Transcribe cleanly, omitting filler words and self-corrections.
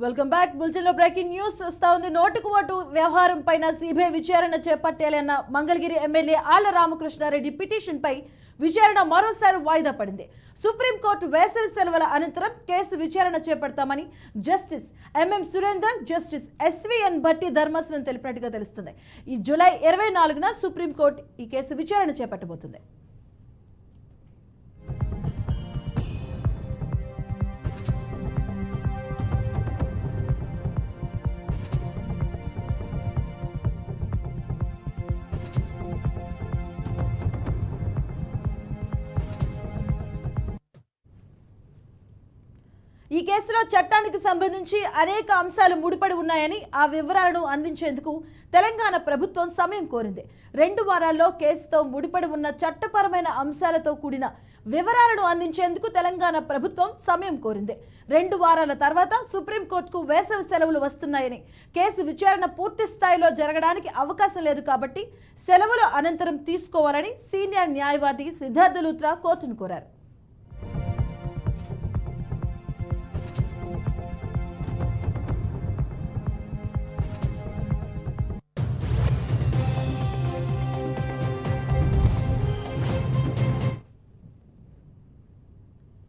Welcome back. బులెటిన్లో breaking news వస్తా ఉంది. నోటుకు ఓటు వ్యవహారం పైన సిబిఐ విచారణ చేపట్టాలన్న మంగళగిరి ఎమ్మెల్యే ఆళ్ల రామకృష్ణారెడ్డి పిటిషన్ పై విచారణ మరోసారి వాయిదా పడింది. సుప్రీంకోర్టు వేసవి సెలవుల అనంతరం కేసు విచారణ చేపడతామని justice MM Surender, justice SVN Bhatti ధర్మాసనం తెలిపినట్టుగా తెలుస్తుంది. ఈ జూలై 24న సుప్రీంకోర్టు ఈ కేసు విచారణ చేపట్టబోతుంది. ఈ కేసులో చట్టానికి సంబంధించి అనేక అంశాలు ముడిపడి ఉన్నాయని, ఆ వివరాలను అందించేందుకు తెలంగాణ ప్రభుత్వం సమయం కోరింది. 2 వారాల్లో కేసుతో ముడిపడి ఉన్న చట్టపరమైన అంశాలతో కూడిన వివరాలను అందించేందుకు తెలంగాణ ప్రభుత్వం సమయం కోరింది. 2 వారాల తర్వాత సుప్రీంకోర్టుకు వేసవి సెలవులు వస్తున్నాయని, కేసు విచారణ పూర్తి స్థాయిలో జరగడానికి అవకాశం లేదు కాబట్టి సెలవుల అనంతరం తీసుకోవాలని సీనియర్ న్యాయవాది సిద్ధార్థ లూత్రా కోర్టును కోరారు.